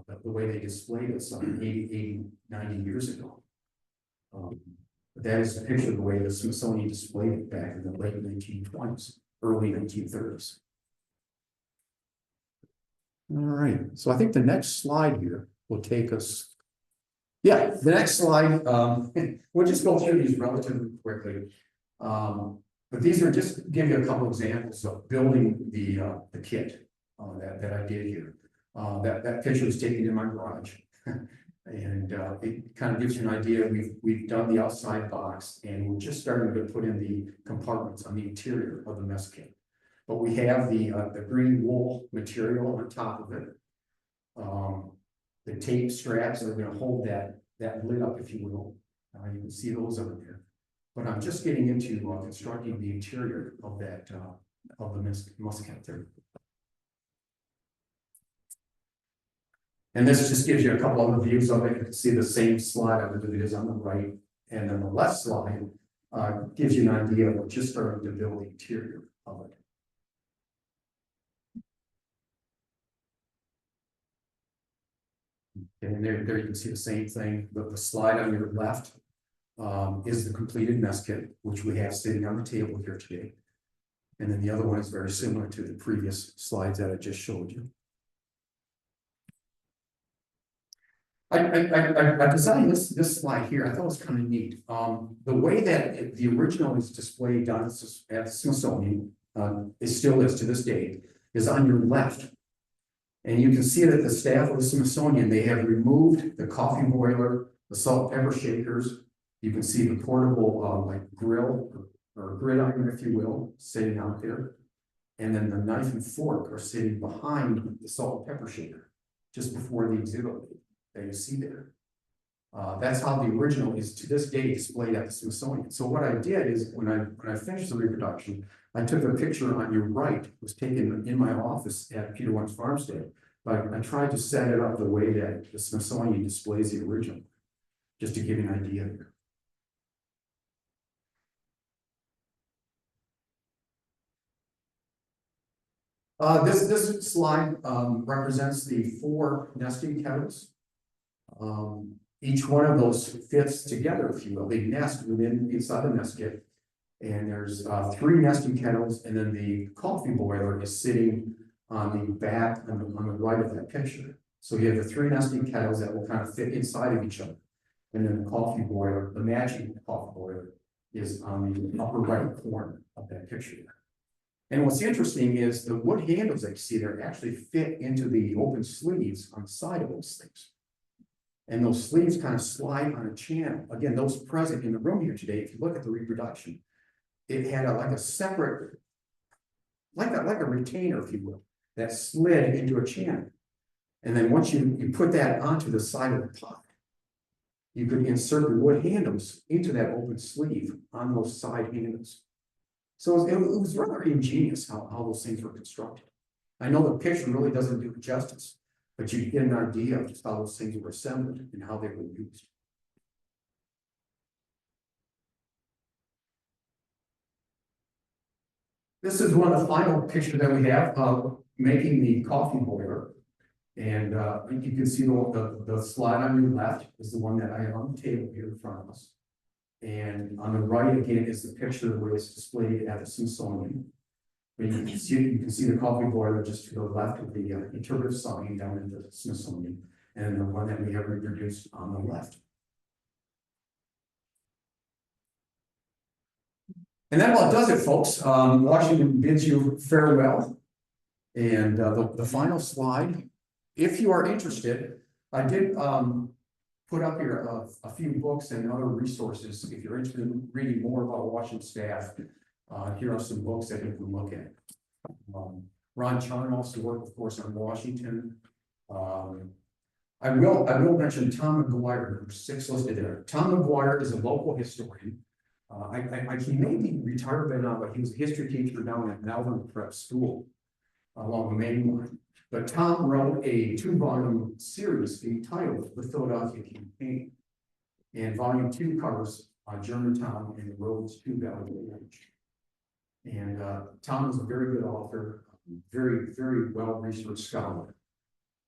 Speaker 4: But the way they displayed it some 80, 90 years ago. That is a picture of the way the Smithsonian displayed it back in the late 1920s, early 1930s. All right, so I think the next slide here will take us. Yeah, the next slide, we'll just go through these relatively quickly. But these are just to give you a couple examples of building the kit that I did here. That picture was taken in my garage. And it kind of gives you an idea. We've done the outside box, and we're just starting to put in the compartments on the interior of the mess kit. But we have the green wool material on top of it. The tape straps are going to hold that lid up, if you will. You can see those over there. But I'm just getting into constructing the interior of that of the mess kit there. And this just gives you a couple other views of it. You can see the same slide of it is on the right. And then the left slide gives you an idea of just starting to build the interior of it. And there you can see the same thing. The slide on your left is the completed mess kit, which we have sitting on the table here today. And then the other one is very similar to the previous slides that I just showed you. I designed this slide here, I thought it was kind of neat. The way that the original is displayed down at the Smithsonian, it still is to this day, is on your left. And you can see that the staff of the Smithsonian, they have removed the coffee boiler, the salt pepper shakers. You can see the portable like grill or gridiron, if you will, sitting out there. And then the knife and fork are sitting behind the salt and pepper shaker, just before the exhibit that you see there. That's how the original is to this day displayed at the Smithsonian. So what I did is when I finished the reproduction, I took a picture on your right. It was taken in my office at Peter Wentz Farmstead, but I tried to set it up the way that the Smithsonian displays the original, just to give you an idea here. This slide represents the 4 nesting kettles. Each one of those fits together, if you will. They nest inside the nest kit. And there's 3 nesting kettles, and then the coffee boiler is sitting on the back on the right of that picture. So you have the 3 nesting kettles that will kind of fit inside of each other. And then the coffee boiler, the matching coffee boiler, is on the upper right corner of that picture there. And what's interesting is the wood handles that you see there actually fit into the open sleeves on the side of those things. And those sleeves kind of slide on a channel. Again, those present in the room here today, if you look at the reproduction, it had like a separate, like a retainer, if you will, that slid into a channel. And then once you put that onto the side of the pot, you could insert the wood handles into that open sleeve on those side handles. So it was rather ingenious how those things were constructed. I know the picture really doesn't do it justice, but you get an idea of just how those things were assembled and how they were used. This is one of the final pictures that we have of making the coffee boiler. And you can see the slide on your left is the one that I have on the table here in front of us. And on the right, again, is the picture where it's displayed at the Smithsonian. But you can see the coffee boiler just to the left of the interpretive sign down in the Smithsonian, and the one that we have reproduced on the left. And that about does it, folks. Washington bids you farewell. And the final slide, if you are interested, I did put up here a few books and other resources. If you're interested in reading more about Washington staff, here are some books that you can look at. Ron Charn also worked, of course, on Washington. I will mention Tom McGuire, number 6 listed there. Tom McGuire is a local historian. He may be retired by now, but he was a history teacher down at Malvern Prep School along the main line. But Tom wrote a 2-volume series entitled The Philadelphia Campaign. And volume 2 covers Germantown and the roads to Valley Range. And Tom was a very good author, very, very well-researched scholar.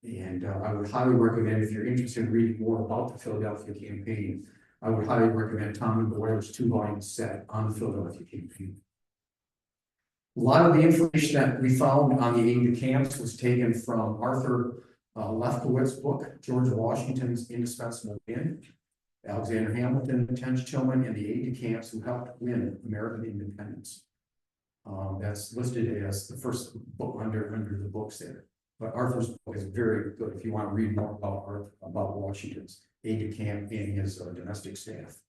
Speaker 4: And I would highly recommend, if you're interested in reading more about the Philadelphia Campaign, I would highly recommend Tom McGuire's 2-volume set on the Philadelphia Campaign. A lot of the information that we found on the aide-de-camps was taken from Arthur Lefkowitz's book, George Washington's Indispensable Men, Alexander Hamilton, Tench Tillman, and the aide-de-camps who helped win American independence. That's listed as the first book under the books there. But Arthur's book is very good if you want to read more about Washington's aide-de-camp and his domestic staff.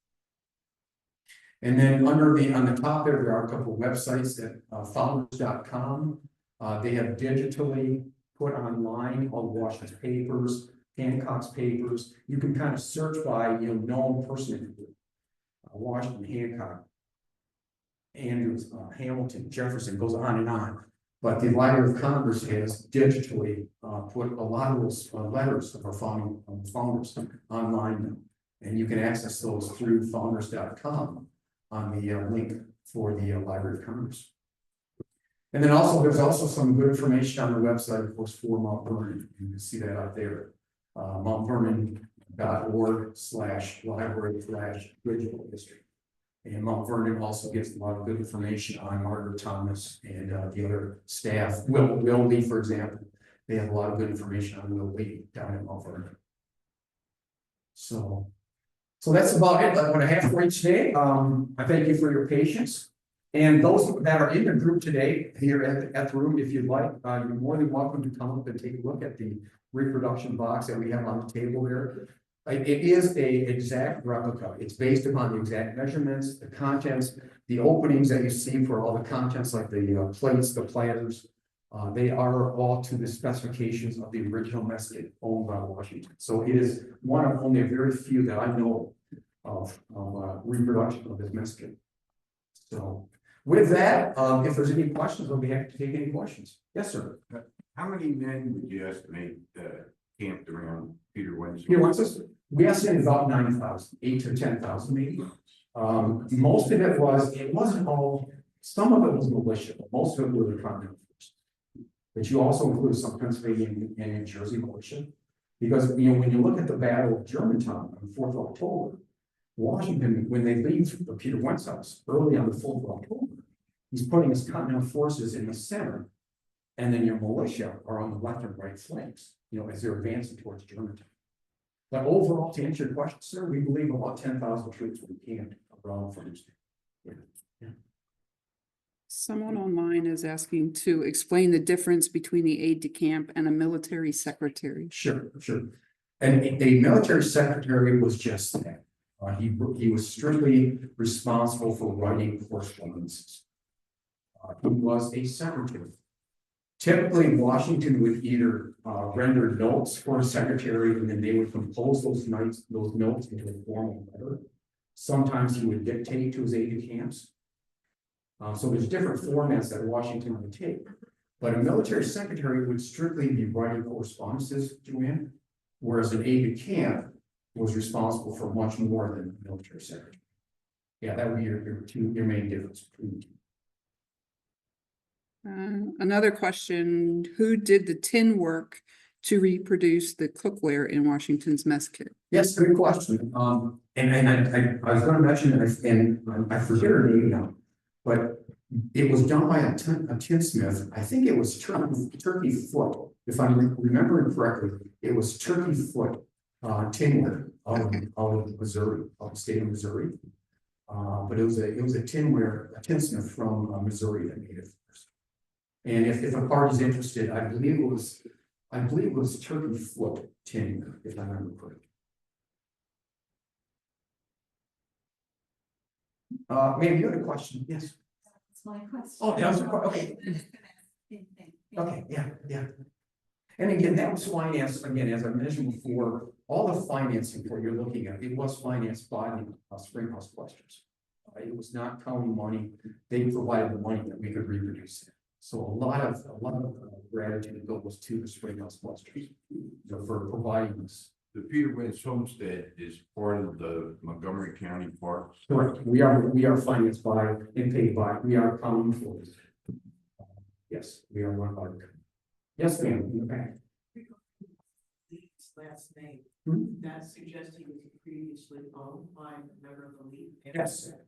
Speaker 4: And then on the top there are a couple of websites that founders.com. They have digitally put online all of Washington's papers, Hancock's papers. You can kind of search by known person, Washington, Hancock, Andrews, Hamilton, Jefferson, goes on and on. But the Library of Congress has digitally put a lot of those letters of our founders online now. And you can access those through founders.com on the link for the Library of Congress. And then there's also some good information on the website, of course, for Mount Vernon. You can see that up there. mountvernon.org/library/digital history. And Mount Vernon also gets a lot of good information on Margaret Thomas and the other staff. Will Lee, for example, they have a lot of good information on Will Lee down at Mount Vernon. So that's about it, what I have for you today. I thank you for your patience. And those that are in the group today, here at the room, if you'd like, you're more than welcome to come up and take a look at the reproduction box that we have on the table there. It is a exact replica. It's based upon the exact measurements, the contents, the openings that you see for all the contents, like the plates, the platters. They are all to the specifications of the original mess kit owned by Washington. So it is one of only a very few that I know of reproduction of this mess kit. So with that, if there's any questions, I'll be happy to take any questions. Yes, sir.
Speaker 5: How many men would you estimate camped around Peter Wentz?
Speaker 4: Here, what's this? We estimated about 9,000, 8,000 to 10,000 maybe. Most of it wasn't all, some of it was militia, but most of it were the Continental Force. But you also include some Pennsylvania and New Jersey militia. Because, when you look at the Battle of Germantown on the 4th of October, Washington, when they leave the Peter Wentz house early on the 4th of October, he's putting his Continental forces in the center, and then your militia are on the left and right flanks, as they're advancing towards Germantown. But overall, to answer your question, sir, we believe about 10,000 troops will be camped around Farmstead. Yeah.
Speaker 6: Someone online is asking to explain the difference between the aide de camp and a military secretary.
Speaker 4: Sure. And a military secretary was just that. He was strictly responsible for writing correspondences. He was a secretary. Typically, Washington would either render notes for a secretary, and then they would compose those notes into a formal letter. Sometimes he would dictate to his aide-de-camps. So there's different formats that Washington would take. But a military secretary would strictly be writing correspondences, Joanne, whereas an aide-de-camp was responsible for much more than a military secretary. Yeah, that would be your main difference between the two.
Speaker 6: Another question, who did the tin work to reproduce the cookware in Washington's mess kit?
Speaker 4: Yes, good question. And I was going to mention, and I forget her name now, but it was done by a tinsmith. I think it was Turkey Foot. If I'm remembering correctly, it was Turkey Foot tinware out of Missouri, out of the state of Missouri. But it was a tinsmith from Missouri that made it first. And if a party's interested, I believe it was Turkey Foot tin, if I remember correctly. Ma'am, you had a question? Yes.
Speaker 7: That's my question.
Speaker 4: Oh, that was a question. Okay. Yeah. And again, that was financed, again, as I mentioned before, all the financing for you're looking at, it was financed by the Springhouse Clusters. It was not county money. They provided the money that we could reproduce it. So a lot of gratitude goes to the Springhouse Clusters for providing this.
Speaker 5: The Peter Wentz Homestead is part of the Montgomery County Parks.
Speaker 4: Correct. We are financed by and paid by. We are county employees. Yes, we are run by the county. Yes, ma'am, in the back.
Speaker 7: Last name, that suggests he was previously owned by a member of the league.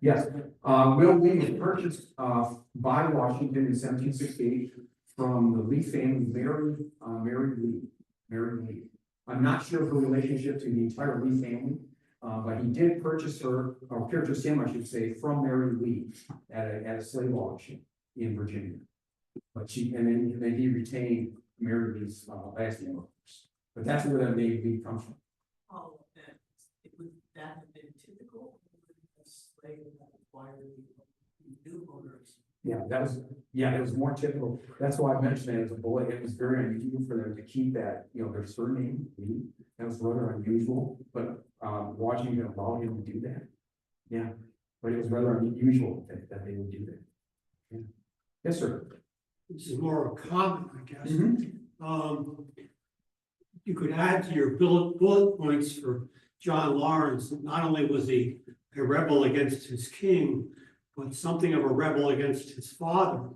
Speaker 4: Yes. Will Lee was purchased by Washington in 1768 from the Lee family, Mary Lee. I'm not sure of her relationship to the entire Lee family, but he did purchase her, or purchase him, I should say, from Mary Lee at a slave auction in Virginia. But and then he retained Mary Lee's last name, of course. But that's where that name Lee comes from.
Speaker 7: Oh, would that have been typical? A slave that acquired new owners.
Speaker 4: It was more typical. That's why I mentioned it as a bullet. It was very unusual for them to keep that, their surname. That was rather unusual, but Washington allowed him to do that. Yeah, but it was rather unusual that they would do that. Yeah. Yes, sir.
Speaker 8: This is more of a comment, I guess.
Speaker 4: Mm-hmm.
Speaker 8: You could add to your bullet points for John Lawrence that not only was he a rebel against his king, but something of a rebel against his father,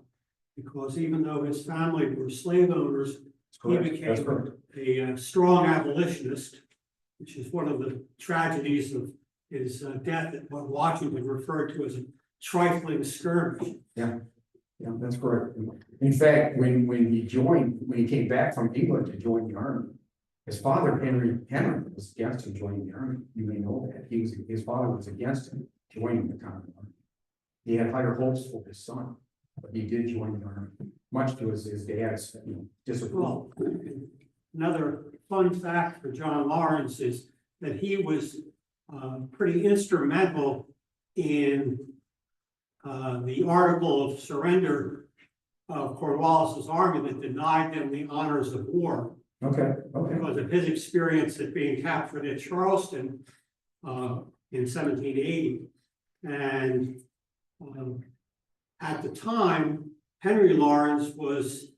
Speaker 8: because even though his family were slave owners, he became a strong abolitionist, which is one of the tragedies of his death, at what Washington referred to as a trifling skirmish.
Speaker 4: Yeah, that's correct. In fact, when he came back from England to join the army, His father, Henry was against him joining the army. You may know that. His father was against him joining the Continental Army. He had higher hopes for his son, but he did join the army, much to his dad's, disapproval.
Speaker 8: Well, another fun fact for John Lawrence is that he was pretty instrumental in the article of surrender of Cornwallis's army that denied them the honors of war.
Speaker 4: Okay.
Speaker 8: Because of his experience at being captured at Charleston in 1780. And at the time, Henry Lawrence was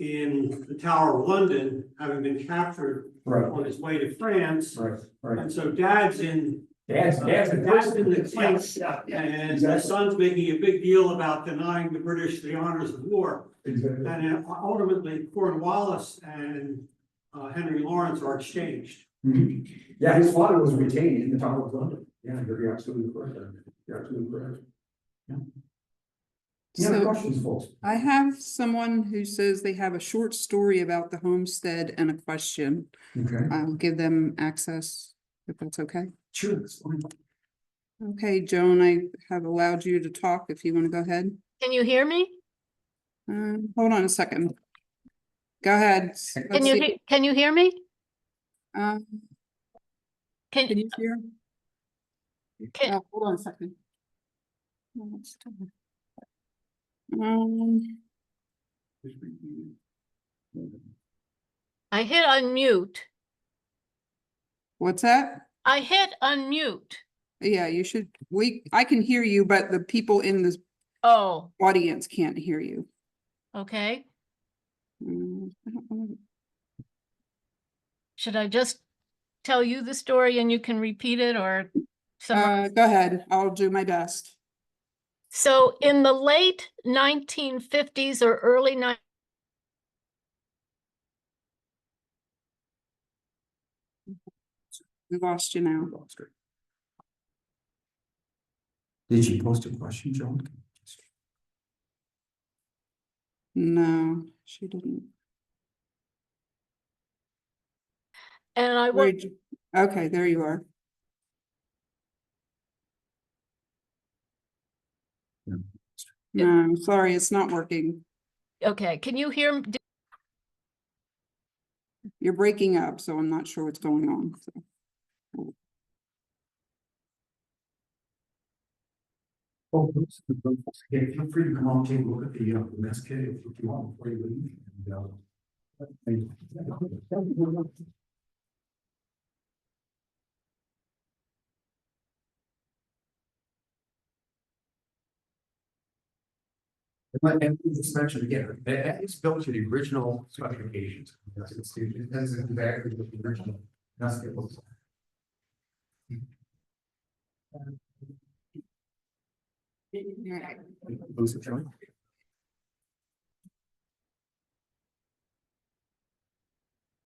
Speaker 8: in the Tower of London, having been captured
Speaker 4: Right.
Speaker 8: on his way to France.
Speaker 4: Right.
Speaker 8: And so Dad's in
Speaker 4: Dad's
Speaker 8: in the place,
Speaker 4: Yeah.
Speaker 8: and the son's making a big deal about denying the British the honors of war.
Speaker 4: Exactly.
Speaker 8: And then ultimately Cornwallis and Henry Lawrence are exchanged.
Speaker 4: Mhm. Yeah, his father was retained in the Tower of London. Yeah, you're absolutely correct. You're absolutely correct. Yeah. Any other
Speaker 6: So
Speaker 4: questions, folks?
Speaker 6: I have someone who says they have a short story about the homestead and a question.
Speaker 4: Okay.
Speaker 6: I'll give them access, if that's okay.
Speaker 4: Sure. That's fine.
Speaker 6: Okay, Joan, I have allowed you to talk if you want to go ahead.
Speaker 9: Can you hear me?
Speaker 6: Hold on a second. Go ahead. Let's see.
Speaker 9: Can you hear me?
Speaker 6: Can
Speaker 9: Can,
Speaker 6: you hear?
Speaker 9: Can-
Speaker 6: Hold on a second. No, it's still-
Speaker 9: I hit unmute.
Speaker 6: What's that?
Speaker 9: I hit unmute.
Speaker 6: Yeah, you should, I can hear you, but the people in the
Speaker 9: Oh,
Speaker 6: audience can't hear you.
Speaker 9: okay.
Speaker 6: I don't know.
Speaker 9: Should I just tell you the story and you can repeat it, or someone?
Speaker 6: Go ahead, I'll do my best.
Speaker 9: So in the late 1950s or early
Speaker 6: We lost you now.
Speaker 4: Did she post a question, Joan?
Speaker 6: No, she didn't.
Speaker 9: and I
Speaker 6: Where
Speaker 9: was,
Speaker 6: did you- Okay, there you are. No, sorry, it's not working.
Speaker 9: okay, can you hear me?
Speaker 6: You're breaking up, so I'm not sure what's going on. So.
Speaker 4: Oh, yeah, feel free to come on, take a look at the mess kit if you want before you leave. And just mention again, that is built to the original specifications. That's exactly what the original mess kit looks like. Lose it, Joan?